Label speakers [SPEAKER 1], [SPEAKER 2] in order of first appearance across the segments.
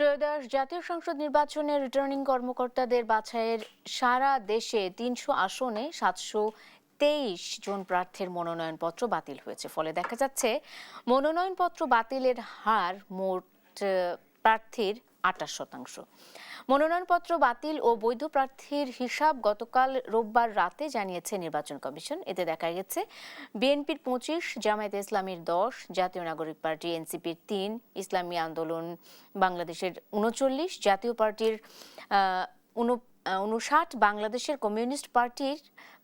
[SPEAKER 1] ত্রয়োদশ জাতীয় সংসদ নির্বাচনে রিটার্নিং কর্মকর্তাদের বাছাইয়ের সারা দেশে ৩০০ আসনে ৭২৩ জন প্রার্থীর মনোনয়নপত্র বাতিল হয়েছে। ফলে দেখা যাচ্ছে মনোনয়নপত্র বাতিলের হার মোট প্রার্থীর ২৮%। মনোনয়নপত্র বাতিল ও বৈধ প্রার্থীর হিসাব গতকাল রোববার রাতে জানিয়েছে নির্বাচন কমিশন। এতে দেখা গেছে বিএনপির ২৫, জামায়াতে ইসলামীর ১০, জাতীয় নাগরিক পার্টি এনসিপির ৩, ইসলামী আন্দোলন বাংলাদেশের ৩৯, জাতীয় পার্টির ৫৯, বাংলাদেশের কমিউনিস্ট পার্টির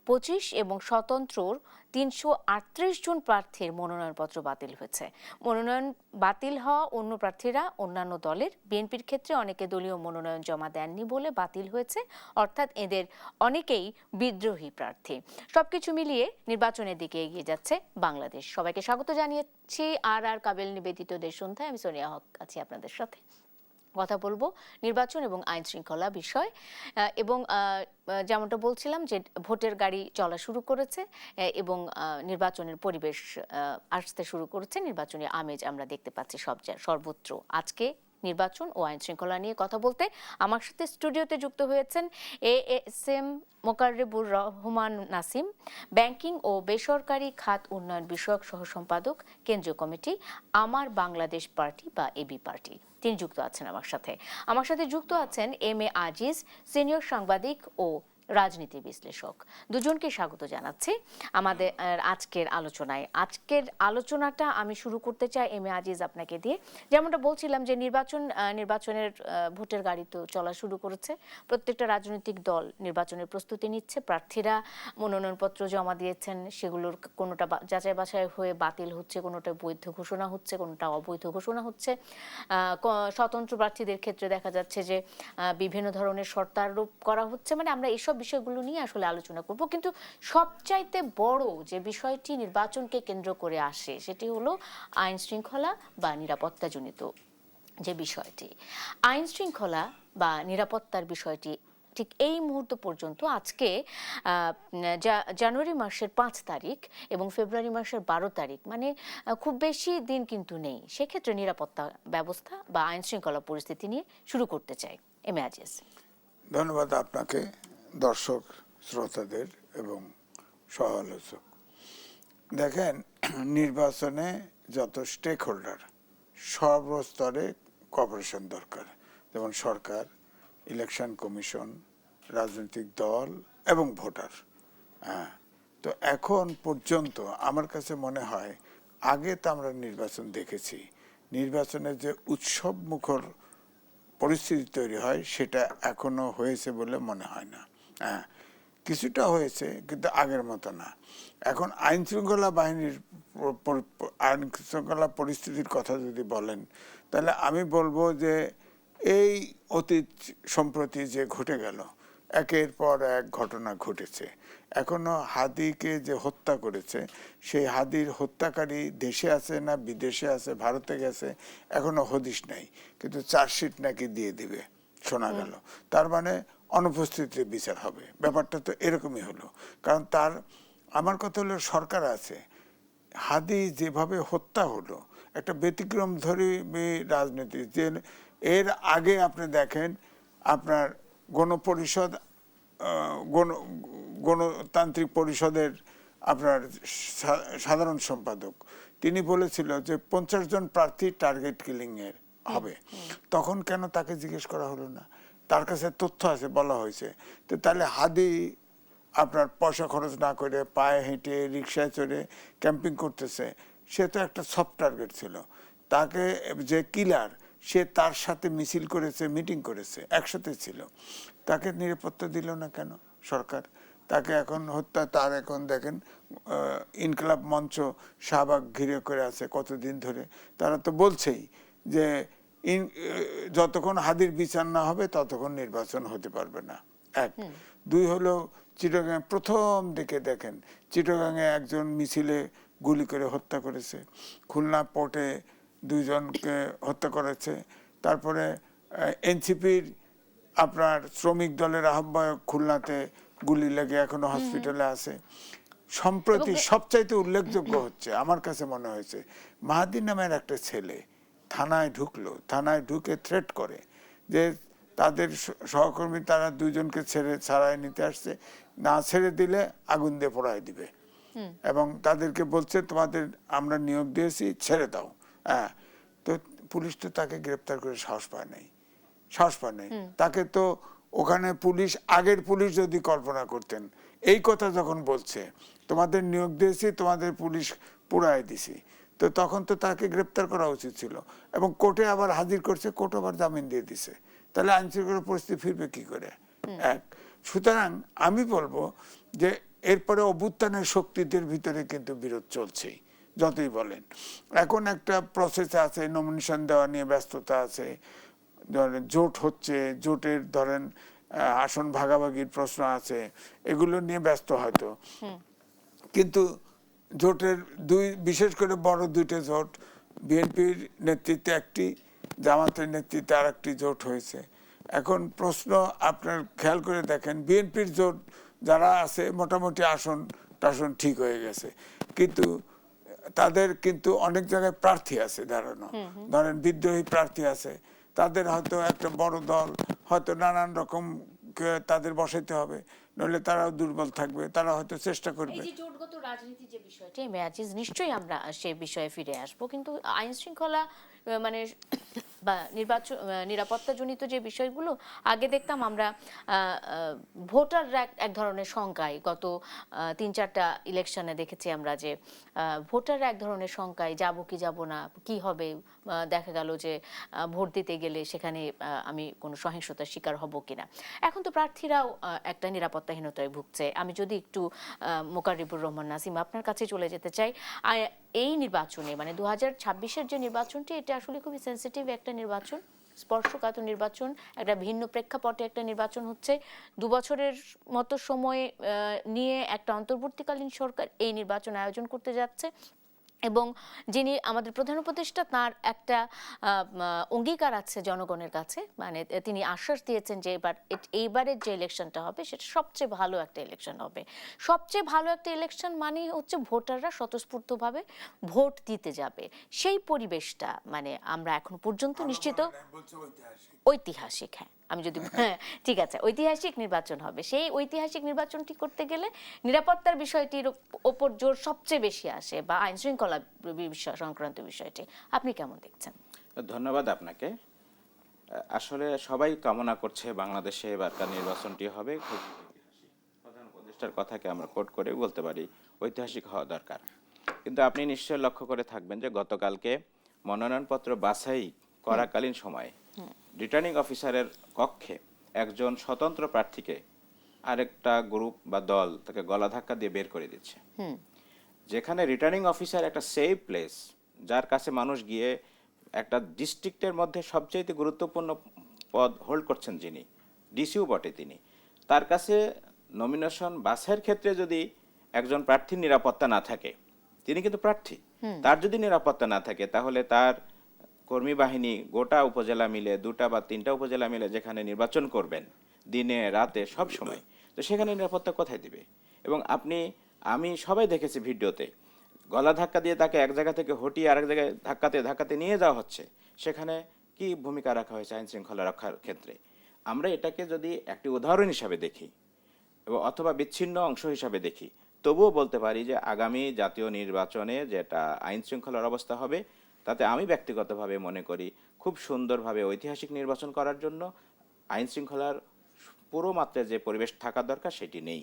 [SPEAKER 1] ২৫ এবং স্বতন্ত্রর ৩৩৮ জন প্রার্থীর মনোনয়নপত্র বাতিল হয়েছে। মনোনয়ন বাতিল হওয়া অন্য প্রার্থীরা অন্যান্য দলের। বিএনপির ক্ষেত্রে অনেকে দলীয় মনোনয়ন জমা দেননি বলে বাতিল হয়েছে, অর্থাৎ এদের অনেকেই বিদ্রোহী প্রার্থী। সবকিছু মিলিয়ে নির্বাচনের দিকে এগিয়ে যাচ্ছে বাংলাদেশ। সবাইকে স্বাগত জানিয়েছি আর কাবেল নিবেদিত দেশ সন্ধ্যায়। আমি সোনিয়া হক আছি আপনাদের সাথে। কথা বলবো নির্বাচন এবং আইন শৃঙ্খলা বিষয় এবং যেমনটা বলছিলাম যে ভোটের গাড়ি চলা শুরু করেছে এবং নির্বাচনের পরিবেশ আসতে শুরু করেছে। নির্বাচনী আমেজ আমরা দেখতে পাচ্ছি সর্বত্র। আজকে নির্বাচন ও আইন শৃঙ্খলা নিয়ে কথা বলতে আমার সাথে স্টুডিওতে যুক্ত হয়েছেন ASM মোকাররেবুর রহমান নাসিম, ব্যাংকিং ও বেসরকারি খাত উন্নয়ন বিষয়ক সহ সম্পাদক, কেন্দ্রীয় কমিটি আমার বাংলাদেশ পার্টি বা এবি পার্টি। তিনি যুক্ত আছেন আমার সাথে। আমার সাথে যুক্ত আছেন MA আজিজ, সিনিয়র সাংবাদিক ও রাজনীতি বিশ্লেষক। দুজনকে স্বাগত জানাচ্ছি আমাদের আজকের আলোচনায়। আজকের আলোচনাটা আমি শুরু করতে চাই MA আজিজ আপনাকে দিয়ে। যেমনটা বলছিলাম যে নির্বাচনের ভোটের গাড়ি তো চলা শুরু করেছে। প্রত্যেকটা রাজনৈতিক দল নির্বাচনের প্রস্তুতি নিচ্ছে। প্রার্থীরা মনোনয়নপত্র জমা দিয়েছেন, সেগুলোর কোনোটা যাচাই বাছাই হয়ে বাতিল হচ্ছে, কোনোটা বৈধ ঘোষণা হচ্ছে, কোনোটা অবৈধ ঘোষণা হচ্ছে। স্বতন্ত্র প্রার্থীদের ক্ষেত্রে দেখা যাচ্ছে যে বিভিন্ন ধরনের শর্তারোপ করা হচ্ছে। মানে আমরা এইসব বিষয়গুলো নিয়ে আসলে আলোচনা করব, কিন্তু সবচাইতে বড় যে বিষয়টি নির্বাচনকে কেন্দ্র করে আসে সেটি হলো আইন শৃঙ্খলা বা নিরাপত্তাজনিত যে বিষয়টি। আইন শৃঙ্খলা বা নিরাপত্তার বিষয়টি ঠিক এই মুহূর্ত পর্যন্ত আজকে জানুয়ারি মাসের 5 তারিখ এবং ফেব্রুয়ারি মাসের 12 তারিখ, মানে খুব বেশি দিন কিন্তু নেই। সেক্ষেত্রে নিরাপত্তা ব্যবস্থা বা আইন শৃঙ্খলা পরিস্থিতি নিয়ে শুরু করতে চাই। MA আজিজ।
[SPEAKER 2] ধন্যবাদ আপনাকে, দর্শক শ্রোতাদের এবং সহ আলোচক। দেখেন, নির্বাচনে যত স্টেক হোল্ডার সর্বস্তরে কর্পোরেশন দরকার, যেমন সরকার, ইলেকশন কমিশন, রাজনৈতিক দল এবং ভোটার। তো এখন পর্যন্ত আমার কাছে মনে হয়, আগে তো আমরা নির্বাচন দেখেছি, নির্বাচনের যে উৎসব মুখর পরিস্থিতি তৈরি হয় সেটা এখনো হয়েছে বলে মনে হয় না। কিছুটা হয়েছে, কিন্তু আগের মতো না। এখন আইন শৃঙ্খলা বাহিনীর আইন শৃঙ্খলা পরিস্থিতির কথা যদি বলেন, তাহলে আমি বলবো যে এই অতীত সম্প্রতি যে ঘটে গেল, একের পর এক ঘটনা ঘটেছে। এখনো হাদিকে যে হত্যা করেছে, সেই হাদির হত্যাকারী দেশে আছে না বিদেশে আছে, ভারতে গেছে, এখনো হদিশ নাই, কিন্তু চার্জশিট নাকি দিয়ে দিবে শোনা গেল। তার মানে অনুপস্থিতিতে বিচার হবে। ব্যাপারটা তো এরকমই হলো। কারণ আমার কথা হলো, সরকার আছে, হাদি যেভাবে হত্যা হলো একটা ব্যতিক্রম ধর্মী রাজনীতি। যে এর আগে আপনি দেখেন, আপনার গণপরিষদ, গণতান্ত্রিক পরিষদের আপনার সাধারণ সম্পাদক, তিনি বলেছিল যে 50 জন প্রার্থী টার্গেট কিলিং এর হবে। তখন কেন তাকে জিজ্ঞেস করা হলো না? তার কাছে তথ্য আছে, বলা হয়েছে। তো তাহলে হাদি আপনার পয়সা খরচ না করে পায়ে হেঁটে রিক্সায় চড়ে ক্যাম্পিং করতেছে, সে তো একটা সফট টার্গেট ছিল। তাকে যে কিলার, সে তার সাথে মিছিল করেছে, মিটিং করেছে, একসাথে ছিল। তাকে নিরাপত্তা দিল না কেন সরকার? তাকে এখন হত্যা, তার এখন দেখেন ইনকলাব মঞ্চ শাহবাগ ঘিরে করে আছে কতদিন ধরে। তারা তো বলছেই যে যতক্ষণ হাদির বিচার না হবে ততক্ষণ নির্বাচন হতে পারবে না। এক। দুই হলো, চিটাগাং প্রথম দিকে দেখেন, চিটাগাংয়ে একজন মিছিলে গুলি করে হত্যা করেছে, খুলনা পোর্টে 2 জনকে হত্যা করেছে, তারপরে এনসিপির আপনার শ্রমিক দলের আহ্বায়ক খুলনাতে গুলি লেগে এখনো হসপিটালে আছে। সম্প্রতি সবচাইতে উল্লেখযোগ্য হচ্ছে, আমার কাছে মনে হয়েছে, মাহাদি নামের একটা ছেলে, থানায় ঢুকলো, থানায় ঢুকে থ্রেট করে যে তাদের সহকর্মী তারা দুজনকে ছাড়াই নিতে আসছে, না ছেড়ে দিলে আগুন দিয়ে পোড়ায় দিবে, এবং তাদেরকে বলছে তোমাদের আমরা নিয়োগ দিয়েছি, ছেড়ে দাও। হ্যাঁ, তো পুলিশ তো তাকে গ্রেপ্তার করে সাহস পায় নাই, তাকে তো ওখানে পুলিশ, আগের পুলিশ যদি কল্পনা করতেন এই কথা যখন বলছে তোমাদের নিয়োগ দিয়েছি, তোমাদের পুলিশ পুরাই দিছি, তো তখন তো তাকে গ্রেপ্তার করা উচিত ছিল, এবং কোর্টে আবার হাজির করছে, কোর্ট আবার জামিন দিয়ে দিছে, তাহলে আইন শৃঙ্খলা পরিস্থিতি ফিরবে কি করে? এক, সুতরাং আমি বলবো যে এরপরে অভ্যুত্থানের শক্তিদের ভিতরে কিন্তু বিরোধ চলছেই, যতই বলেন। এখন একটা প্রসেসে আছে, নমিনেশন দেওয়া নিয়ে ব্যস্ততা আছে, ধরেন জোট হচ্ছে, জোটের ধরেন আসন ভাগাভাগির প্রশ্ন আছে, এগুলো নিয়ে ব্যস্ত হয়তো, কিন্তু জোটের বিশেষ করে বড় দুইটা জোট, বিএনপির নেতৃত্বে একটি, জামাতের নেতৃত্বে আর একটি জোট হয়েছে। এখন প্রশ্ন আপনার খেয়াল করে দেখেন, বিএনপির জোট যারা আছে মোটামুটি আসন টাসন ঠিক হয়ে গেছে, কিন্তু তাদের কিন্তু অনেক জায়গায় প্রার্থী আছে দাঁড়ানো, ধরেন বিদ্রোহী প্রার্থী আছে, তাদের হয়তো একটা বড় দল হয়তো নানান রকম তাদের বসাইতে হবে, নইলে তারাও দুর্বল থাকবে, তারা হয়তো চেষ্টা করবে।
[SPEAKER 1] এই যে জোটগত রাজনীতির যে বিষয়টি, ম্যাজিজ নিশ্চয়ই আমরা সে বিষয়ে ফিরে আসব, কিন্তু আইন শৃঙ্খলা মানে বা নির্বাচন নিরাপত্তাজনিত যে বিষয়গুলো আগে দেখতাম আমরা, ভোটাররা এক ধরনের শঙ্কায়, গত 3-4টা ইলেকশনে দেখেছি আমরা যে ভোটাররা এক ধরনের শঙ্কায়, যাব কি যাব না, কি হবে, দেখা গেল যে ভোট দিতে গেলে সেখানে আমি কোনো সহিংসতার শিকার হব কিনা। এখন তো প্রার্থীরাও একটা নিরাপত্তাহীনতায় ভুগছে। আমি যদি একটু মোকাররিবুর রহমান নাসিম আপনার কাছে চলে যেতে চাই, এই নির্বাচনে মানে 2026-এর যে নির্বাচনটি, এটা আসলে খুবই সেন্সিটিভ একটা নির্বাচন, স্পর্শকাতর নির্বাচন, একটা ভিন্ন প্রেক্ষাপটে একটা নির্বাচন হচ্ছে। 2 বছরের মতো সময় নিয়ে একটা অন্তর্বর্তীকালীন সরকার এই নির্বাচন আয়োজন করতে যাচ্ছে, এবং যিনি আমাদের প্রধান উপদেষ্টা, তার একটা অঙ্গীকার আছে জনগণের কাছে, মানে তিনি আশ্বাস দিয়েছেন যে এইবারের যে ইলেকশনটা হবে সেটা সবচেয়ে ভালো একটা ইলেকশন হবে। সবচেয়ে ভালো একটা ইলেকশন মানে হচ্ছে ভোটাররা স্বতঃস্ফূর্তভাবে ভোট দিতে যাবে, সেই পরিবেশটা মানে আমরা এখন পর্যন্ত নিশ্চিত ঐতিহাসিক। হ্যাঁ, আমি যদি ঠিক আছে, ঐতিহাসিক নির্বাচন হবে। সেই ঐতিহাসিক নির্বাচনটি করতে গেলে নিরাপত্তার বিষয়টির ওপর জোর সবচেয়ে বেশি আসে, বা আইন শৃঙ্খলা বিষয় সংক্রান্ত বিষয়টি আপনি কেমন দেখছেন?
[SPEAKER 3] ধন্যবাদ আপনাকে। আসলে সবাই কামনা করছে বাংলাদেশে এবারকার নির্বাচনটি হবে খুব ঐতিহাসিক। প্রধান উপদেষ্টার কথাকে আমরা কোট করে বলতে পারি ঐতিহাসিক হওয়া দরকার। কিন্তু আপনি নিশ্চয় লক্ষ্য করে থাকবেন যে গতকালকে মনোনয়নপত্র বাছাই করাকালীন সময়ে রিটার্নিং অফিসারের কক্ষে একজন স্বতন্ত্র প্রার্থীকে আরেকটা গ্রুপ বা দল তাকে গলা ধাক্কা দিয়ে বের করে দিচ্ছে, যেখানে রিটার্নিং অফিসার একটা সেফ প্লেস, যার কাছে মানুষ গিয়ে একটা ডিস্ট্রিক্টের মধ্যে সবচেয়ে গুরুত্বপূর্ণ পদ হোল্ড করছেন, যিনি ডিসিও বটে, তিনি, তার কাছে নমিনেশন বাছাইয়ের ক্ষেত্রে যদি একজন প্রার্থীর নিরাপত্তা না থাকে, তিনি কিন্তু প্রার্থী, তার যদি নিরাপত্তা না থাকে তাহলে তার কর্মী বাহিনী গোটা উপজেলা মিলে, 2টা বা 3টা উপজেলা মিলে যেখানে নির্বাচন করবেন দিনে রাতে সব সময়, তো সেখানে নিরাপত্তা কোথায় দিবে? এবং আমি সবাই দেখেছি ভিডিওতে, গলা ধাক্কা দিয়ে তাকে এক জায়গা থেকে হটিয়ে আরেক জায়গায় ধাক্কাতে নিয়ে যাওয়া হচ্ছে। সেখানে কি ভূমিকা রাখা হয়েছে আইন শৃঙ্খলা রক্ষার ক্ষেত্রে? আমরা এটাকে যদি একটি উদাহরণ হিসাবে দেখি এবং অথবা বিচ্ছিন্ন অংশ হিসাবে দেখি, তবুও বলতে পারি যে আগামী জাতীয় নির্বাচনে যেটা আইন শৃঙ্খলার অবস্থা হবে, তাতে আমি ব্যক্তিগতভাবে মনে করি খুব সুন্দরভাবে ঐতিহাসিক নির্বাচন করার জন্য আইন শৃঙ্খলার পুরো মাত্রায় যে পরিবেশ থাকা দরকার সেটি নেই।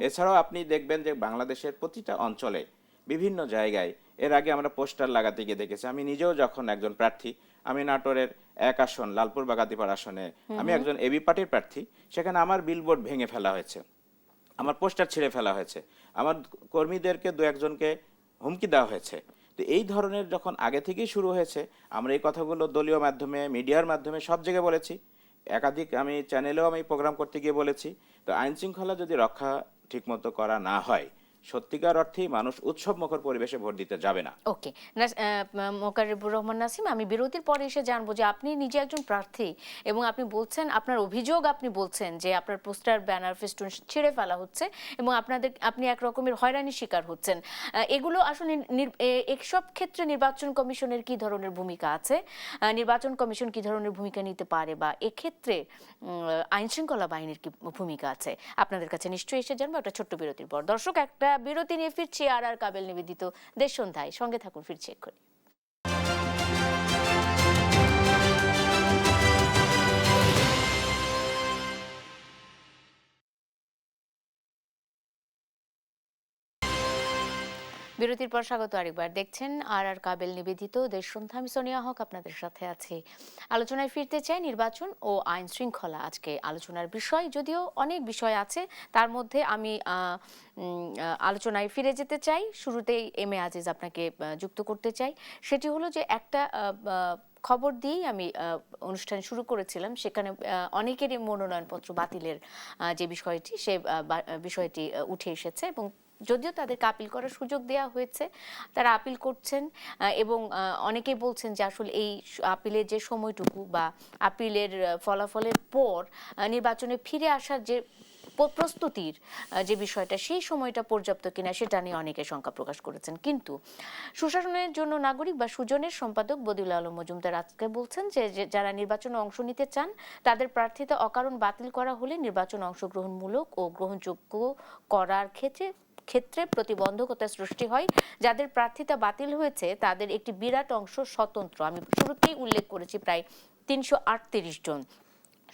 [SPEAKER 3] এছাড়াও আপনি দেখবেন যে বাংলাদেশের প্রতিটা অঞ্চলে বিভিন্ন জায়গায় এর আগে আমরা পোস্টার লাগাতে গিয়ে দেখেছি। আমি নিজেও যখন একজন প্রার্থী, আমি নাটোরের 1 আসন লালপুর বাগাতিপাড়া আসনে আমি একজন এবি পার্টির প্রার্থী, সেখানে আমার বিলবোর্ড ভেঙে ফেলা হয়েছে, আমার পোস্টার ছিঁড়ে ফেলা হয়েছে, আমার কর্মীদেরকে 2-1জনকে হুমকি দেওয়া হয়েছে। তো এই ধরনের যখন আগে থেকেই শুরু হয়েছে, আমরা এই কথাগুলো দলীয় মাধ্যমে, মিডিয়ার মাধ্যমে সব জায়গায় বলেছি, একাধিক আমি চ্যানেলেও আমি প্রোগ্রাম করতে গিয়ে বলেছি। তো আইন শৃঙ্খলা যদি রক্ষা ঠিকমতো করা না হয়, সত্যিকার অর্থেই মানুষ উৎসবমুখর পরিবেশে ভোট দিতে যাবে না।
[SPEAKER 1] ওকে, মোকাররবুর রহমান নাসিম, আমি বিরতির পরে এসে জানবো যে আপনি নিজে একজন প্রার্থী এবং আপনি বলছেন আপনার অভিযোগ, আপনি বলছেন যে আপনার পোস্টার ব্যানার ফেস্টুন ছিঁড়ে ফেলা হচ্ছে এবং আপনি এক রকমের হয়রানির শিকার হচ্ছেন। এগুলো আসলে এসব ক্ষেত্রে নির্বাচন কমিশনের কি ধরনের ভূমিকা আছে, নির্বাচন কমিশন কি ধরনের ভূমিকা নিতে পারে, বা এক্ষেত্রে আইন শৃঙ্খলা বাহিনীর কি ভূমিকা আছে, আপনাদের কাছে নিশ্চয়ই এসে জানবো একটা ছোট্ট বিরতির পর। দর্শক, একটা বিরতি নিয়ে ফিরছি আর কাবেল নিবেদিত দেশ সন্ধ্যায়, সঙ্গে থাকুন, ফিরছি এক্ষুনি। বিরতির পর স্বাগত আরেকবার। দেখছেন আর কাবেল নিবেদিত দেশ সন্ধ্যা, আমি সোনিয়া হক আপনাদের সাথে আছি। আলোচনায় ফিরতে চাই নির্বাচন ও আইন শৃঙ্খলা আজকে আলোচনার বিষয়, যদিও অনেক বিষয় আছে, তার মধ্যে আমি আলোচনায় ফিরে যেতে চাই। শুরুতেই এম এ আজিজ আপনাকে যুক্ত করতে চাই। সেটি হলো যে একটা খবর দিয়েই আমি অনুষ্ঠান শুরু করেছিলাম, সেখানে অনেকেরই মনোনয়নপত্র বাতিলের যে বিষয়টি, সে বিষয়টি উঠে এসেছে এবং যদিও তাদেরকে আপিল করার সুযোগ দেওয়া হয়েছে, তারা আপিল করছেন এবং অনেকেই বলছেন যে আসলে এই আপিলের যে সময়টুকু বা আপিলের ফলাফলের পর নির্বাচনে ফিরে আসার যে প্রস্তুতির যে বিষয়টা, সেই সময়টা পর্যাপ্ত কিনা সেটা নিয়ে অনেকে শঙ্কা প্রকাশ করেছেন। কিন্তু সুশাসনের জন্য নাগরিক বা সুজনের সম্পাদক বদিউল আলম মজুমদার আজকে বলছেন যে যারা নির্বাচনে অংশ নিতে চান তাদের প্রার্থিতা অকারণ বাতিল করা হলে নির্বাচন অংশগ্রহণমূলক ও গ্রহণযোগ্য করার ক্ষেত্রে প্রতিবন্ধকতা সৃষ্টি হয়। যাদের প্রার্থিতা বাতিল হয়েছে তাদের একটি বিরাট অংশ স্বতন্ত্র। আমি শুরুতেই উল্লেখ করেছি প্রায় 338 জন।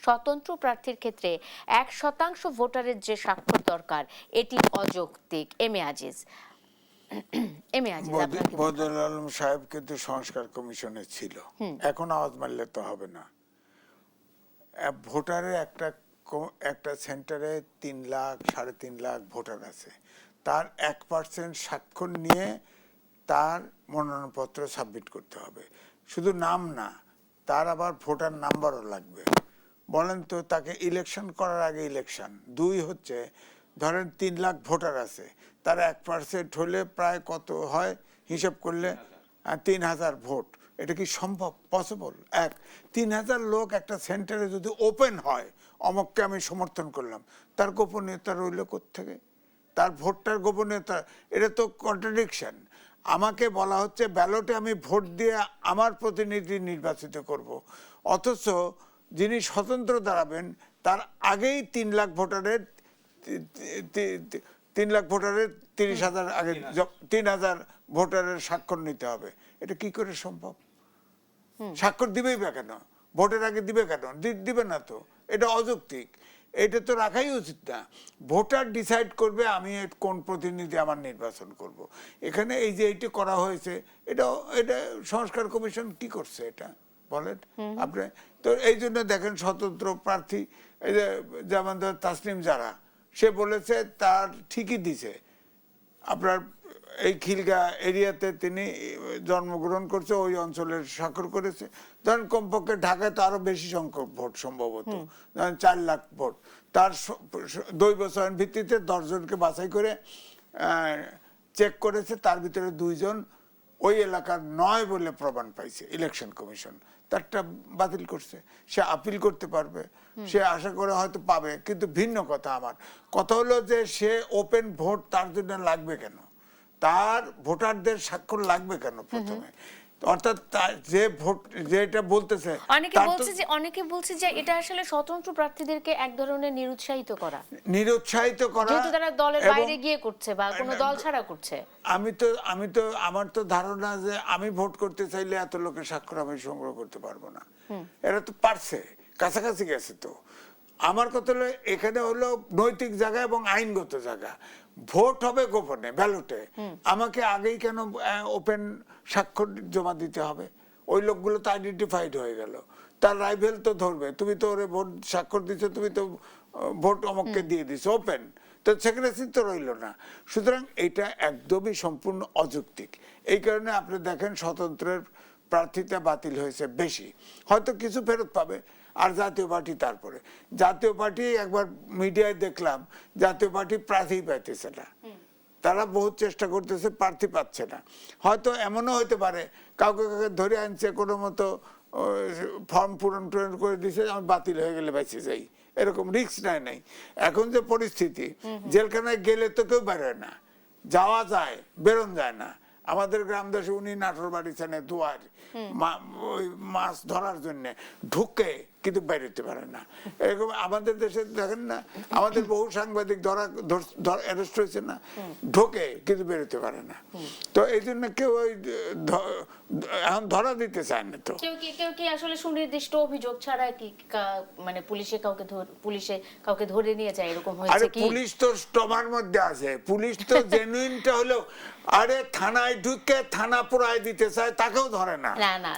[SPEAKER 1] স্বতন্ত্র প্রার্থীর ক্ষেত্রে 1% ভোটারের যে স্বাক্ষর দরকার, এটি অযৌক্তিক। এম এ আজিজ,
[SPEAKER 2] বদিউল আলম সাহেব কিন্তু সংস্কার কমিশনে ছিল, এখন আওয়াজ মারলে তো হবে না। ভোটারের একটা সেন্টারে 3 লাখ 3.5 লাখ ভোটার আছে, তার 1% স্বাক্ষর নিয়ে তার মনোনয়নপত্র সাবমিট করতে হবে। শুধু নাম না, তার আবার ভোটার নাম্বারও লাগবে। বলেন তো, তাকে ইলেকশন করার আগে ইলেকশন। 2 হচ্ছে, ধরেন 3 লাখ ভোটার আছে, তার 1% হলে প্রায় কত হয় হিসাব করলে? 3000 ভোট। এটা কি সম্ভব? পসিবল? 3000 লোক একটা সেন্টারে যদি ওপেন হয়, অমককে আমি সমর্থন করলাম, তার গোপনীয়তা রইল কোত্থেকে? তার ভোটটার গোপনীয়তা, এটা তো কন্ট্রাডিকশন। আমাকে বলা হচ্ছে ব্যালটে আমি ভোট দিয়ে আমার প্রতিনিধি নির্বাচিত করব, অথচ যিনি স্বতন্ত্র দাঁড়াবেন তার আগেই 3 লাখ ভোটারের 30,000 আগে 3,000 ভোটারের স্বাক্ষর নিতে হবে। এটা কি করে সম্ভব? স্বাক্ষর দিবেই বা কেন? ভোটের আগে দিবে কেন? দিবে না তো, এটা অযৌক্তিক। এটা তো রাখাই উচিত না। ভোটার ডিসাইড করবে আমি কোন প্রতিনিধি আমার নির্বাচন করব। এখানে এই যে এইটা করা হয়েছে, এটা সংস্কার কমিশন কি করছে এটা বলেন আপনি? তো এই জন্য দেখেন স্বতন্ত্র প্রার্থী, এই যে যেমন ধর তাসনিম যারা, সে বলেছে তার ঠিকই দিছে। আপনার এই খিলগা এরিয়াতে তিনি জন্মগ্রহণ করছে, ওই অঞ্চলের স্বাক্ষর করেছে। ধরেন কমপক্ষে ঢাকায় তো আরো বেশি সংখ্যক ভোট সম্ভবত, ধরেন 4 লাখ ভোট। তার দৈব চয়ন ভিত্তিতে 10 জনকে বাছাই করে চেক করেছে, তার ভিতরে 2 জন ওই এলাকার নয় বলে প্রমাণ পাইছে ইলেকশন কমিশন, তারটা বাতিল করছে। সে আপিল করতে পারবে, সে আশা করে হয়তো পাবে, কিন্তু ভিন্ন কথা। আমার কথা হলো যে সে ওপেন ভোট তার জন্য লাগবে কেন? তার ভোটারদের স্বাক্ষর লাগবে কেন প্রথমে? অর্থাৎ যে ভোট যেটা বলতেছে,
[SPEAKER 1] অনেকে বলছে যে এটা আসলে স্বতন্ত্র প্রার্থীদেরকে এক ধরনের নিরুৎসাহিত করা, যেহেতু তারা দলের বাইরে গিয়ে করছে বা কোনো দল ছাড়া করছে।
[SPEAKER 2] আমি তো আমার তো ধারণা যে আমি ভোট করতে চাইলে এত লোকের স্বাক্ষর আমি সংগ্রহ করতে পারবো না। এরা তো পারছে, কাছাকাছি গেছে। তো আমার কথা হলো এখানে হলো নৈতিক জায়গা এবং আইনগত জায়গা। ভোট হবে গোপনে ব্যালটে, আমাকে আগেই কেন ওপেন স্বাক্ষর জমা দিতে হবে? ওই লোকগুলো তো আইডেন্টিফাইড হয়ে গেল, তার রাইভেল তো ধরবে, তুমি তো ওরে ভোট স্বাক্ষর দিচ্ছ, তুমি তো ভোট অমককে দিয়ে দিছো ওপেন, তো সেক্রেসি তো রইল না। সুতরাং এটা একদমই সম্পূর্ণ অযৌক্তিক। এই কারণে আপনি দেখেন স্বতন্ত্রের প্রার্থিতা বাতিল হয়েছে বেশি, হয়তো কিছু ফেরত পাবে। আর জাতীয় পার্টি, তারপরে জাতীয় পার্টি একবার মিডিয়ায় দেখলাম জাতীয় পার্টি প্রার্থী পাইতেছে না, তারা বহুত চেষ্টা করতেছে, প্রার্থী পাচ্ছে না। হয়তো এমনও হতে পারে কাউকে কাউকে ধরে আনছে, কোনো মতো ফর্ম পূরণ টুরন করে দিছে, আমি বাতিল হয়ে গেলে বেঁচে যাই, এরকম রিস্ক নেয় নাই। এখন যে পরিস্থিতি, জেলখানায় গেলে তো কেউ বেরোয় না, যাওয়া যায় বেরোন যায় না। আমাদের গ্রাম দেশে উনি নাটোর বাড়ি চানে দুয়ার ওই মাছ ধরার জন্য ঢুকে কিন্তু বেরোতে পারে না। এরকম আমাদের দেশে দেখেন না, আমাদের বহু সাংবাদিক অ্যারেস্ট হয়েছে না, ঢোকে কিন্তু বেরোতে পারে না। তো এই জন্য কেউ ওই এখন ধরা দিতে চায় না। তো
[SPEAKER 1] কেউ কি আসলে সুনির্দিষ্ট অভিযোগ ছাড়া কি মানে পুলিশে কাউকে ধরে নিয়ে যায়, এরকম
[SPEAKER 2] আরে
[SPEAKER 1] হয়েছে কি?
[SPEAKER 2] পুলিশ তো স্টমার মধ্যে আছে, পুলিশ তো জেনুইনটা হলো, আরে থানায় ঢুকে থানা পুরাই দিতে চায়, তাকেও ধরে না।
[SPEAKER 1] না না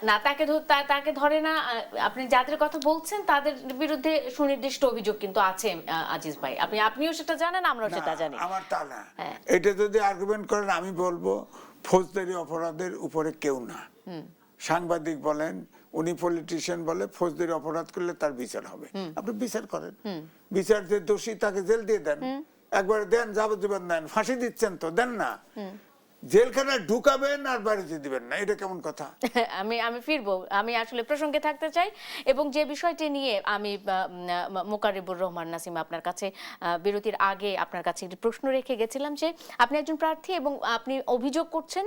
[SPEAKER 1] না, তাকে ধরে না। আপনি যাদের কথা বলছেন তাদের বিরুদ্ধে সুনির্দিষ্ট অভিযোগ কিন্তু আছে আজিজ ভাই, আপনিও সেটা জানেন, আমরাও সেটা জানি।
[SPEAKER 2] আমার তা না, এটা যদি আর্গুমেন্ট করেন আমি বলবো ফৌজদারি অপরাধের উপরে কেউ না। সাংবাদিক বলেন, উনি পলিটিশিয়ান বলে, ফৌজদারি অপরাধ করলে তার বিচার হবে, আপনি বিচার করেন, বিচার যে দোষী তাকে জেল দিয়ে দেন, একবার দেন, যাবজ্জীবন দেন, ফাঁসি দিচ্ছেন তো দেন না, জেলখানায় ঢুকাবেন আর বাড়িতে দিবেন না, এটা কেমন কথা?
[SPEAKER 1] আমি ফিরবো, আমি আসলে প্রসঙ্গে থাকতে চাই, এবং যে বিষয়টি নিয়ে আমি মোকারিবুর রহমান নাসিম আপনার কাছে বিরতির আগে আপনার কাছে একটি প্রশ্ন রেখে গেছিলাম, যে আপনি একজন প্রার্থী এবং আপনি অভিযোগ করছেন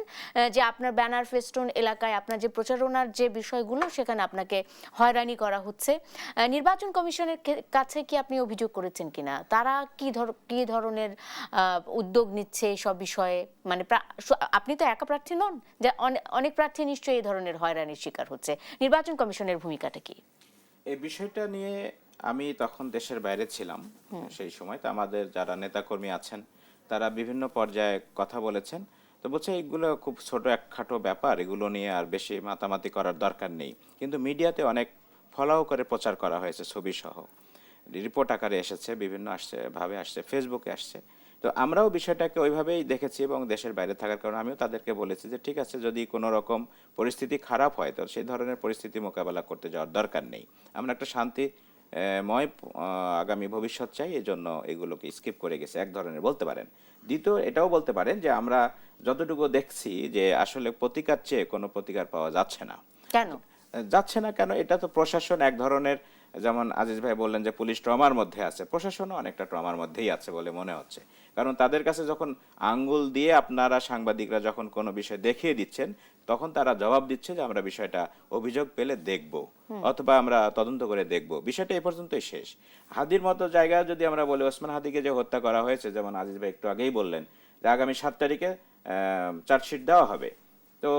[SPEAKER 1] যে আপনার ব্যানার ফেস্টুন এলাকায় আপনার যে প্রচারণার যে বিষয়গুলো, সেখানে আপনাকে হয়রানি করা হচ্ছে। নির্বাচন কমিশনের কাছে কি আপনি অভিযোগ করেছেন কিনা, তারা কি ধরনের উদ্যোগ নিচ্ছে সব বিষয়ে? মানে আপনি তো একা প্রার্থী নন, যে অনেক প্রার্থী নিশ্চয়ই এই ধরনের হয়রানির শিকার হচ্ছে, নির্বাচন কমিশনের ভূমিকাটা কি?
[SPEAKER 3] এই বিষয়টা নিয়ে আমি তখন দেশের বাইরে ছিলাম সেই সময়, তো আমাদের যারা নেতাকর্মী আছেন তারা বিভিন্ন পর্যায়ে কথা বলেছেন, তো বলছে এগুলো খুব ছোট একখাটো ব্যাপার, এগুলো নিয়ে আর বেশি মাতামাতি করার দরকার নেই। কিন্তু মিডিয়াতে অনেক ফলাও করে প্রচার করা হয়েছে, ছবি সহ রিপোর্ট আকারে এসেছে, বিভিন্ন ভাবে আসছে, ফেসবুকে আসছে। তো আমরাও বিষয়টাকে ওইভাবেই দেখেছি, এবং দেশের বাইরে থাকার কারণে আমিও তাদেরকে বলেছি যে ঠিক আছে, যদি কোনো রকম পরিস্থিতি খারাপ হয় তো সেই ধরনের পরিস্থিতি মোকাবেলা করতে যাওয়ার দরকার নেই, আমরা একটা শান্তিময় আগামী ভবিষ্যৎ চাই, এই জন্য এগুলোকে স্কিপ করে গেছে এক ধরনের বলতে পারেন। দ্বিতীয় এটাও বলতে পারেন যে আমরা যতটুকু দেখছি যে আসলে প্রতিকার চেয়ে কোনো প্রতিকার পাওয়া যাচ্ছে না।
[SPEAKER 1] কেন
[SPEAKER 3] যাচ্ছে না? কেন, এটা তো প্রশাসন এক ধরনের, যেমন আজিজ ভাই বললেন যে পুলিশ ট্রমার মধ্যে আছে, প্রশাসনও অনেকটা ট্রমার মধ্যেই আছে বলে মনে হচ্ছে। কারণ তাদের কাছে যখন আঙ্গুল দিয়ে আপনারা সাংবাদিকরা যখন কোনো বিষয় দেখিয়ে দিচ্ছেন, তখন তারা জবাব দিচ্ছে যে আমরা বিষয়টা অভিযোগ পেলে দেখব, অথবা আমরা তদন্ত করে দেখব। বিষয়টা এ পর্যন্তই শেষ। হাদির মতো জায়গায় যদি আমরা বলি, ওসমান হাদিকে যে হত্যা করা হয়েছে, যেমন আজিজ ভাই একটু আগেই বললেন যে আগামী 7 তারিখে চার্জশিট দেওয়া হবে, তো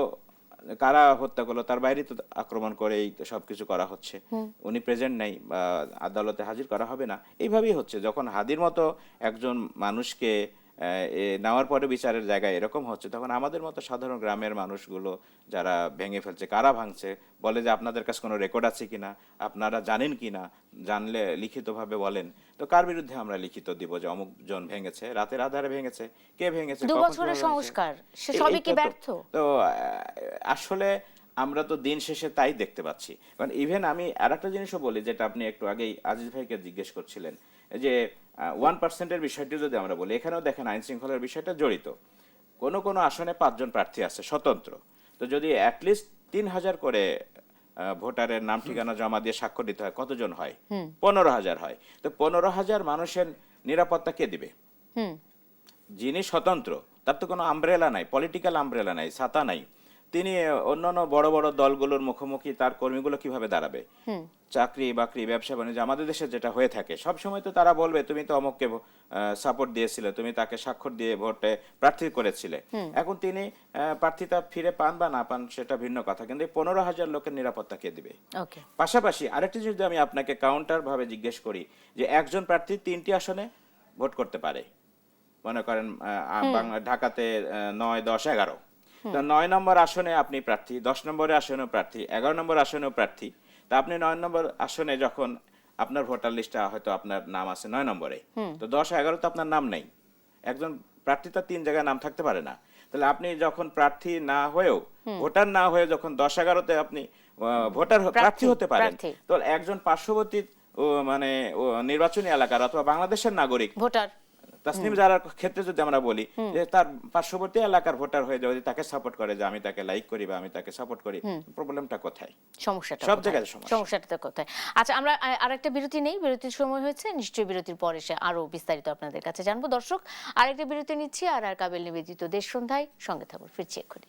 [SPEAKER 3] কারা হত্যা করলো, তার বাইরে তো আক্রমণ করেই সবকিছু করা হচ্ছে, উনি প্রেজেন্ট নাই বা আদালতে হাজির করা হবে না, এইভাবেই হচ্ছে। যখন হাদির মতো একজন মানুষকে নেওয়ার পরে বিচারের জায়গায় এরকম হচ্ছে, তখন আমাদের মতো সাধারণ গ্রামের মানুষগুলো যারা ভেঙে ফেলছে, কারা ভাঙছে, বলে যে আপনাদের কাছে কোনো রেকর্ড আছে কিনা, আপনারা জানেন কিনা, জানলে লিখিতভাবে বলেন। তো কার বিরুদ্ধে আমরা লিখিত দিব যে অমুক জন ভেঙেছে, রাতের আধারে ভেঙেছে, কে ভেঙেছে,
[SPEAKER 1] 2 বছরের সংস্কার, সে সবই কি ব্যর্থ?
[SPEAKER 3] তো আসলে আমরা তো দিন শেষে তাই দেখতে পাচ্ছি। কারণ ইভেন আমি আরেকটা জিনিসও বলি, যেটা আপনি একটু আগেই আজিজ ভাইকে জিজ্ঞেস করছিলেন, যে 1%-এর বিষয়টি যদি আমরা বলি, এখানেও দেখেন আইন শৃঙ্খলার বিষয়টা জড়িত। কোনো কোনো আসনে 5 জন প্রার্থী আছে স্বতন্ত্র, তো যদি অ্যাটলিস্ট 3000 করে ভোটারের নাম ঠিকানা জমা দিয়ে স্বাক্ষর দিতে হয়, কতজন হয়? 15,000 হয়। তো 15,000 মানুষের নিরাপত্তা কে দিবে? যিনি স্বতন্ত্র, তার তো কোনো আমব্রেলা নাই, পলিটিক্যাল আমব্রেলা নাই, ছাতা নাই, তিনি অন্যান্য বড় বড় দলগুলোর মুখোমুখি তার কর্মীগুলো কিভাবে দাঁড়াবে? চাকরি বাকরি ব্যবসা বাণিজ্য আমাদের দেশে যেটা হয়ে থাকে, সব সময় তো তারা বলবে তুমি তো অমুককে সাপোর্ট দিয়েছিলে, তুমি তাকে স্বাক্ষর দিয়ে ভোটে প্রার্থী করেছিলে। এখন তিনি প্রার্থিতা ফিরে পান বা না পান সেটা ভিন্ন কথা, কিন্তু 15,000 লোকের নিরাপত্তা কে দিবে? পাশাপাশি আরেকটি যদি আমি আপনাকে কাউন্টার ভাবে জিজ্ঞেস করি, যে একজন প্রার্থী 3টি আসনে ভোট করতে পারে, মনে করেন ঢাকাতে 9, 10, 11, তো 9 নম্বর আসনে আপনি প্রার্থী, 10 নম্বরের আসনেও প্রার্থী, 11 নম্বর আসনেও প্রার্থী। তা আপনি 9 নম্বর আসনে যখন আপনার ভোটার লিস্টে হয়তো আপনার নাম আছে 9 নম্বরে, তো 10, 11 তো আপনার নাম নেই। একজন প্রার্থী তো 3 জায়গায় নাম থাকতে পারে না। তাহলে আপনি যখন প্রার্থী না হয়েও, ভোটার না হয়ে যখন 10, 11-তে আপনি ভোটার প্রার্থী হতে পারেন, তো একজন পার্শ্ববর্তী মানে নির্বাচনী এলাকার অথবা বাংলাদেশের নাগরিক
[SPEAKER 1] ভোটার
[SPEAKER 3] তাসনিম জারার ক্ষেত্রে যদি আমরা বলি যে তার পার্শ্ববর্তী এলাকার ভোটার হয়ে যাবে, তাকে সাপোর্ট করে, যে আমি তাকে লাইক করি বা আমি তাকে সাপোর্ট করি, প্রবলেমটা কোথায়?
[SPEAKER 1] সমস্যাটা
[SPEAKER 3] সব
[SPEAKER 1] কোথায়?
[SPEAKER 3] জায়গায় সমস্যা।
[SPEAKER 1] সমস্যাটা কোথায়? আচ্ছা, আমরা আরেকটা বিরতি নেই, বিরতির সময় হয়েছে, নিশ্চয়ই বিরতির পরে সে আরো বিস্তারিত আপনাদের কাছে জানবো। দর্শক, আরেকটা বিরতি নিচ্ছি, আর কাবিল নিবেদিত দেশ সন্ধ্যায় সঙ্গে থাকুন, ফিরছি এক্ষুনি।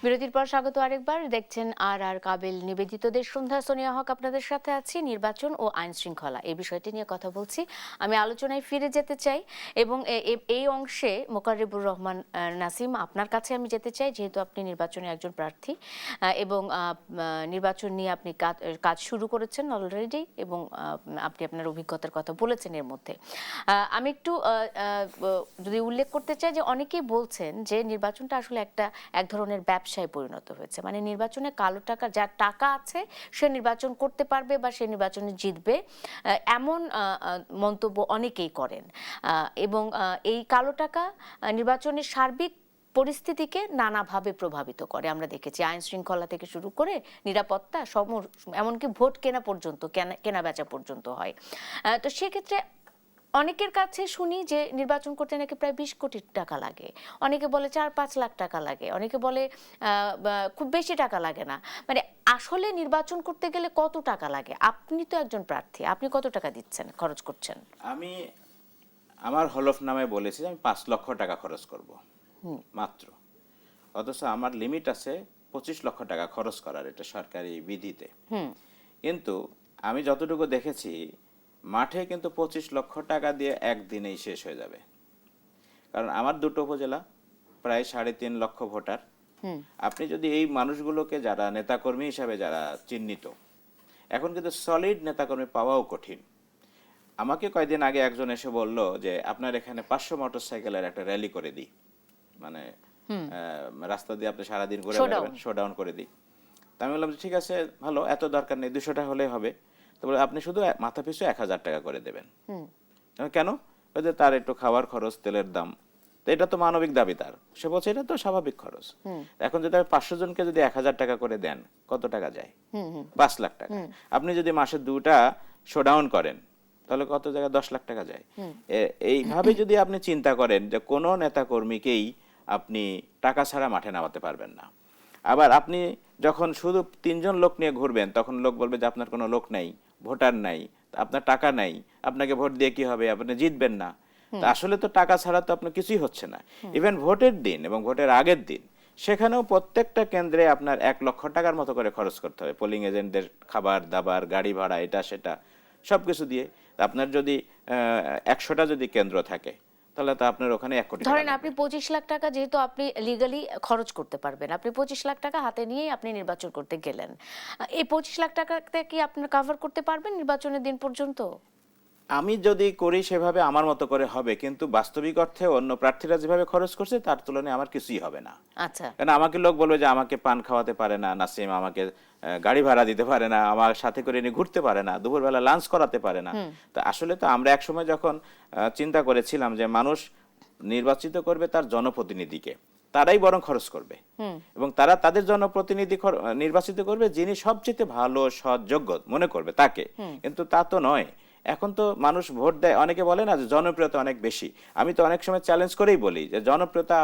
[SPEAKER 1] বিরতির পর স্বাগত আরেকবার। দেখছেন আর কাবিল নিবেদিত দেশ সন্ধ্যা, সোনিয়া হক আপনাদের সাথে আছি। নির্বাচন ও আইন শৃঙ্খলা এই বিষয়টি নিয়ে কথা বলছি। আমি আলোচনায় ফিরে যেতে চাই এবং এই অংশে মোকাররেবুর রহমান নাসিম, আপনার কাছে আমি যেতে চাই, যেহেতু আপনি নির্বাচনে একজন প্রার্থী এবং নির্বাচন নিয়ে আপনি কাজ শুরু করেছেন অলরেডি এবং আপনি আপনার অভিজ্ঞতার কথা বলেছেন এর মধ্যে। আমি একটু যদি উল্লেখ করতে চাই যে অনেকেই বলছেন যে নির্বাচনটা আসলে এক ধরনের ব্যবসায় পরিণত হয়েছে, মানে নির্বাচনে কালো টাকা, যার টাকা আছে সে নির্বাচন করতে পারবে বা সে নির্বাচনে জিতবে, এমন মন্তব্য অনেকেই করেন এবং এই কালো টাকা নির্বাচনের সার্বিক পরিস্থিতিকে নানাভাবে প্রভাবিত করে। আমরা দেখেছি আইন শৃঙ্খলা থেকে শুরু করে নিরাপত্তা, এমনকি ভোট কেনা পর্যন্ত, কেনা বেচা পর্যন্ত হয়। তো সেক্ষেত্রে অনেকের কাছে শুনি যে নির্বাচন করতে নাকি প্রায় 20 কোটি টাকা লাগে, অনেকে বলে 4-5 লাখ টাকা লাগে, অনেকে বলে খুব বেশি টাকা লাগে না। মানে আসলে নির্বাচন করতে গেলে কত টাকা লাগে? আপনি তো একজন প্রার্থী, আপনি কত টাকা দিচ্ছেন, খরচ করছেন?
[SPEAKER 3] আমি আমার হলফনামায় বলেছি যে আমি 5 লক্ষ টাকা খরচ করব মাত্র, অথচ আমার লিমিট আছে 25 লক্ষ টাকা খরচ করার, এটা সরকারি বিধিতে। কিন্তু আমি যতটুকু দেখেছি মাঠে কিন্তু 25 লক্ষ টাকা দিয়ে একদিনেই শেষ হয়ে যাবে, কারণ আমার দুটো উপজেলা, প্রায় 3.5 লক্ষ ভোটার। আপনি যদি এই মানুষগুলোকে, যারা নেতাকর্মী হিসাবে যারা চিহ্নিত, এখন কিন্তু সলিড নেতাকর্মী পাওয়াও কঠিন। আমাকে কয়েকদিন আগে একজন এসে বলল যে আপনার এখানে 500 মোটরসাইকেলের একটা র্যালি করে দিই, মানে রাস্তা দিয়ে আপনি সারাদিন ঘুরে বেড়াবেন, শোডাউন করে দিই। তা আমি বললাম ঠিক আছে, ভালো, এত দরকার নেই, 200 টাকা হলেই হবে। তো বলে আপনি শুধু মাথা পিছু 1000 টাকা করে দেবেন। কেন? তার একটু খাওয়ার খরচ, তেলের দাম, তো এটা তো মানবিক দাবি তার, সে বলছে এটা তো স্বাভাবিক খরচ। এখন যদি 500 জনকে যদি 1000 টাকা করে দেন, কত টাকা যায়? 5 লাখ টাকা। আপনি যদি মাসে 2টা শোডাউন করেন, তাহলে কত জায়গায় 10 লাখ টাকা যায়। এইভাবে যদি আপনি চিন্তা করেন যে কোনো নেতা কর্মীকেই আপনি টাকা ছাড়া মাঠে নামাতে পারবেন না। আবার আপনি যখন শুধু 3 জন লোক নিয়ে ঘুরবেন, তখন লোক বলবে যে আপনার কোনো লোক নাই, ভোটার নাই, আপনার টাকা নাই, আপনাকে ভোট দিয়ে কি হবে, আপনি জিতবেন না। আসলে তো টাকা ছাড়া তো আপনার কিছুই হচ্ছে না। ইভেন ভোটের দিন এবং ভোটের আগের দিন, সেখানেও প্রত্যেকটা কেন্দ্রে আপনার 1 লক্ষ টাকার মতো করে খরচ করতে হবে, পোলিং এজেন্টদের খাবার দাবার, গাড়ি ভাড়া, এটা সেটা সবকিছু দিয়ে। আপনার যদি 100টা যদি কেন্দ্র থাকে, তাহলে তো আপনার ওখানে 1 কোটি টাকা
[SPEAKER 1] ধরেন
[SPEAKER 3] লাগবে।
[SPEAKER 1] আপনি 25 লাখ টাকা যেহেতু আপনি লিগালি খরচ করতে পারবেন, আপনি 25 লাখ টাকা হাতে নিয়েই আপনি নির্বাচন করতে গেলেন, এই 25 লাখ টাকাতে কি আপনি কভার করতে পারবেন নির্বাচনের দিন পর্যন্ত?
[SPEAKER 3] আমি যদি করি সেভাবে আমার মতো করে হবে, কিন্তু বাস্তবিক অর্থে অন্য প্রার্থীরা যেভাবে খরচ করছে তার তুলনায় আমার কিছুই হবে না।
[SPEAKER 1] আচ্ছা,
[SPEAKER 3] কারণ আমাকে লোক বলবে যে আমাকে পান খাওয়াতে পারে না নাসিম, আমাকে গাড়ি ভাড়া দিতে পারে না, আমার সাথে করে নিয়ে ঘুরতে পারে না, দুপুরবেলা লাঞ্চ করাতে পারে না। তো আসলে তো আমরা একসময় যখন চিন্তা করেছিলাম যে মানুষ নির্বাচিত করবে তার জনপ্রতিনিধিকে, তারাই বরং খরচ করবে এবং তারা তাদের জনপ্রতিনিধি নির্বাচিত করবে যিনি সবচেয়ে ভালো সৎ যোগ্য মনে করবে তাকে। কিন্তু তা তো নয়। এখন তো মানুষ ভোট দেয়, অনেকে বলে না যে জনপ্রিয়তা অনেক বেশি। আমি তো অনেক সময় চ্যালেঞ্জ করেই বলি যে জনপ্রিয়তা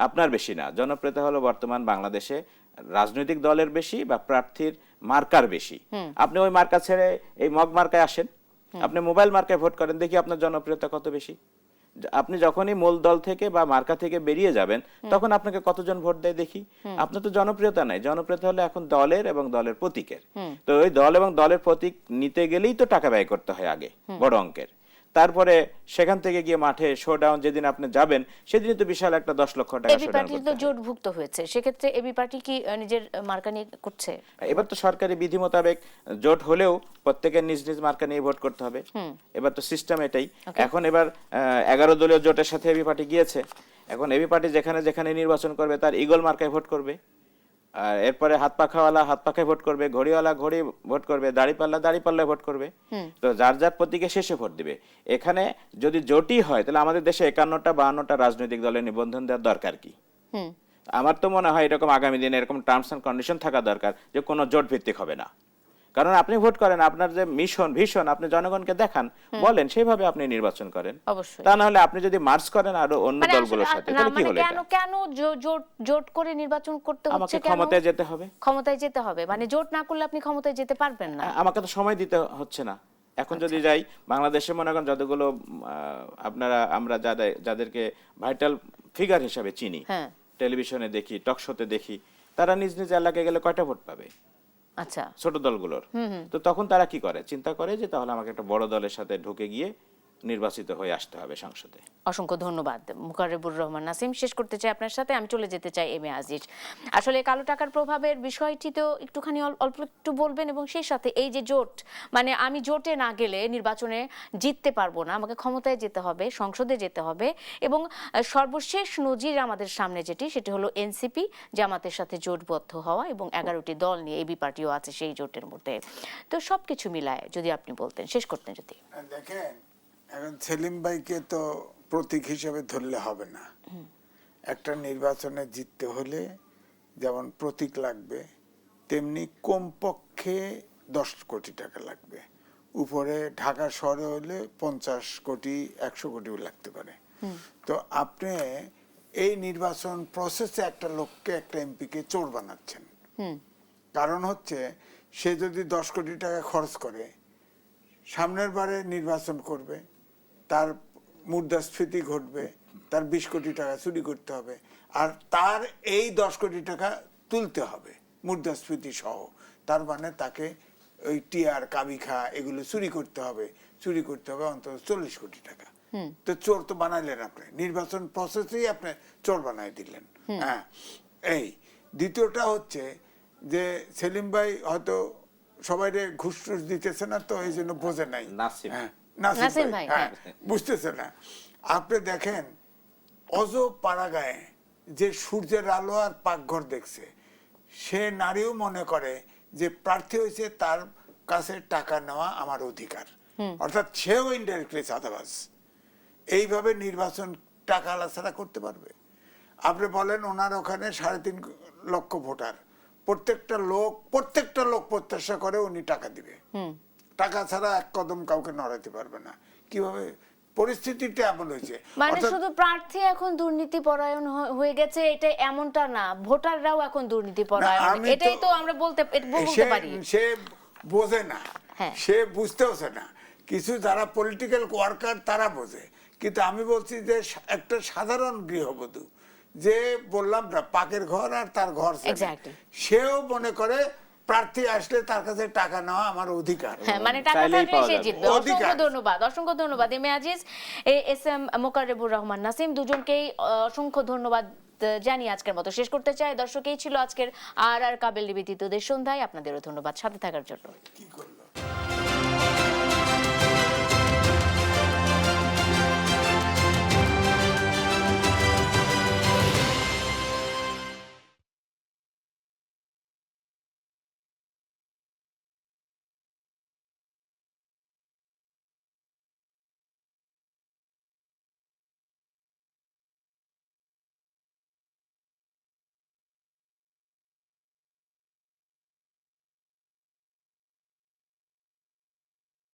[SPEAKER 3] আপনার বেশি না, জনপ্রিয়তা হলো বর্তমান বাংলাদেশে রাজনৈতিক দলের বেশি বা প্রার্থীর মার্কার বেশি। আপনি ওই মার্কা ছেড়ে এই মগ মার্কায় আসেন, আপনি মোবাইল মার্কায় ভোট করেন, দেখি আপনার জনপ্রিয়তা কত বেশি। আপনি যখনই মূল দল থেকে বা মার্কা থেকে বেরিয়ে যাবেন তখন আপনাকে কতজন ভোট দেয় দেখি। আপনার তো জনপ্রিয়তা নাই, জনপ্রিয়তা হলে এখন দলের এবং দলের প্রতীকের। তো ওই দল এবং দলের প্রতীক নিতে গেলেই তো টাকা ব্যয় করতে হয় আগে বড় অঙ্কের, তারপরে সেখান থেকে গিয়ে মাঠে শোডাউন যেদিন আপনি যাবেন সেদিনই তো বিশাল একটা 10 লক্ষ টাকা
[SPEAKER 1] এবি পার্টি তো জোটভুক্ত হয়েছে, সেক্ষেত্রে এবি পার্টি কি নিজের মার্কা নিয়ে করছে?
[SPEAKER 3] এবার তো সরকারি বিধি মোতাবেক জোট হলেও প্রত্যেকের নিজ নিজ মার্কা নিয়ে ভোট করতে হবে। এবার তো সিস্টেম এটাই। এখন এবার 11 দলীয় জোটের সাথে এবি পার্টি গিয়েছে। এখন এবি পার্টি যেখানে যেখানে নির্বাচন করবে তার ইগল মার্কায় ভোট করবে, আর এরপরে হাত পাখাওয়ালা হাত পাখায় ভোট করবে, ঘড়িওয়ালা ঘড়ি ভোট করবে, দাড়িপাল্লা দাড়িপাল্লায় ভোট করবে। তো যার যার প্রতীকে শেষে ভোট দিবে। এখানে যদি জোটই হয় তাহলে আমাদের দেশে 51টা 52টা রাজনৈতিক দলের নিবন্ধন দেওয়ার দরকার কি? আমার তো মনে হয় এরকম আগামী দিনে এরকম টার্মস এন্ড কন্ডিশন থাকা দরকার যে কোনো জোট ভিত্তিক হবে না। কারণ আপনি ভোট করেন, আপনার যে মিশন ভিশন আপনি জনগণকে দেখান, বলেন, সেভাবে আপনি নির্বাচন করেন।
[SPEAKER 1] অবশ্যই।
[SPEAKER 3] তা না হলে আপনি যদি মার্চ করেন আরো অন্য দলগুলোর সাথে তাহলে কি হলো?
[SPEAKER 1] কেন কেন জোট করে নির্বাচন করতে হচ্ছে?
[SPEAKER 3] আমাকে
[SPEAKER 1] কেন
[SPEAKER 3] ক্ষমতায় যেতে হবে।
[SPEAKER 1] ক্ষমতায় যেতে হবে মানে জোট না করলে আপনি ক্ষমতায় যেতে পারবেন না।
[SPEAKER 3] আমাকে তো সময় দিতে হচ্ছে না। এখন যদি যাই বাংলাদেশে মনে করেন যতগুলো আমরা যাদেরকে ভাইটাল ফিগার হিসাবে চিনি, টেলিভিশনে দেখি, টক শোতে দেখি, তারা নিজ নিজ এলাকায় গেলে কয়টা ভোট পাবে?
[SPEAKER 1] আচ্ছা,
[SPEAKER 3] ছোট দলগুলোর। তো তখন তারা কি করে? চিন্তা করে যে তাহলে আমাকে একটা বড় দলের সাথে ঢুকে গিয়ে নির্বাচিত হয়ে আসতে হবে সংসদে।
[SPEAKER 1] অসংখ্য ধন্যবাদ মোকাররেবুর রহমান নাসিম। শেষ করতে চাই আপনার সাথে, আমি চলে যেতে চাই এম এ আজিজ। আসলে কালো টাকার প্রভাবের বিষয়টি তো একটুখানি অল্প একটু বলবেন, এবং সেই সাথে এই যে জোট, মানে আমি জোটে না গেলে নির্বাচনে জিততে পারবো না, আমাকে ক্ষমতায় যেতে হবে, সংসদে যেতে হবে, এবং সর্বশেষ নজির আমাদের সামনে যেটি, সেটি হলো এনসিপি জামাতের সাথে জোটবদ্ধ হওয়া, এবং 11টি দল নিয়ে এবি পার্টিও আছে সেই জোটের মধ্যে। তো সবকিছু মিলায় যদি আপনি বলতেন, শেষ করতেন যদি।
[SPEAKER 2] দেখেন, এখন সেলিম ভাইকে তো প্রতীক হিসেবে ধরলে হবে না। একটা নির্বাচনে জিততে হলে যেমন প্রতীক লাগবে, তেমনি কমপক্ষে 10 কোটি টাকা লাগবে। উপরে ঢাকা শহরে হলে 50 কোটি 100 কোটিও লাগতে পারে। তো আপনি এই নির্বাচন প্রসেসে একটা লোককে, একটা এমপিকে চোর বানাচ্ছেন। কারণ হচ্ছে সে যদি 10 কোটি টাকা খরচ করে, সামনের বারে নির্বাচন করবে, তার মুদ্রাস্ফীতি ঘটবে, তার 20 কোটি টাকা চুরি করতে হবে, আর তার এই 10 কোটি টাকা তুলতে হবে মুদ্রাস্ফীতি সহ। তার মানে তাকে ওই টিয়ার কাবিখা এগুলো চুরি করতে হবে অন্তত 40 কোটি টাকা। তো চোর তো বানাইলেন আপনি, নির্বাচন প্রসেসেই আপনি চোর বানাই দিলেন। হ্যাঁ, এই দ্বিতীয়টা হচ্ছে যে সেলিম ভাই হয়তো সবাই ঘুষ টুস দিতেছে না, তো এই জন্য বোঝে নাই। নাসিম ভাই বুঝতেছে না। আপনি দেখেন অজ পাড়াগাঁয়ে যে সূর্যের আলো আর পাকঘর দেখছে, সে নারীও মনে করে যে প্রার্থী হয়েছে, তার কাছে টাকা নেওয়া আমার অধিকার, অর্থাৎ সেও ইনডাইরেক্টলি চাঁদাবাজ। এইভাবে নির্বাচন টাকা আলা ছাড়া করতে পারবে? আপনি বলেন ওনার ওখানে 3.5 লক্ষ ভোটার, প্রত্যেকটা লোক প্রত্যাশা করে উনি টাকা দিবে, টাকা ছাড়া এক কদম কাউকে নড়াতে পারবে না। কিভাবে? পরিস্থিতিটা এমন হয়েছে।
[SPEAKER 1] মানে শুধু প্রার্থী এখন দুর্নীতি পরায়ণ হয়ে গেছে এটা এমনটা না, ভোটাররাও এখন দুর্নীতি পরায়ণ, এটাই তো আমরা বলতে পারি।
[SPEAKER 2] সে বোঝে না, সে বুঝতেওছে না। কিছু যারা পলিটিক্যাল ওয়ার্কার তারা বোঝে, কিন্তু আমি বলছি যে একটা সাধারণ গৃহবধূ, যে বললাম না পাকের ঘর আর তার ঘর, সেও মনে করে প্রার্থী আসলে তার কাছে টাকা নেওয়া আমার অধিকার।
[SPEAKER 1] মানে টাকা থাকলে সে জিতবে। অসংখ্য ধন্যবাদ M A Aziz, S M মোকাররেবুর Rahman Nasim, দুজনকেই অসংখ্য ধন্যবাদ জানিয়ে আজকের মতো শেষ করতে চাই। দর্শক, এই ছিল আজকের আর কাবেল নিবেদিতদের সন্ধ্যায়। আপনাদেরও ধন্যবাদ সাথে থাকার জন্য।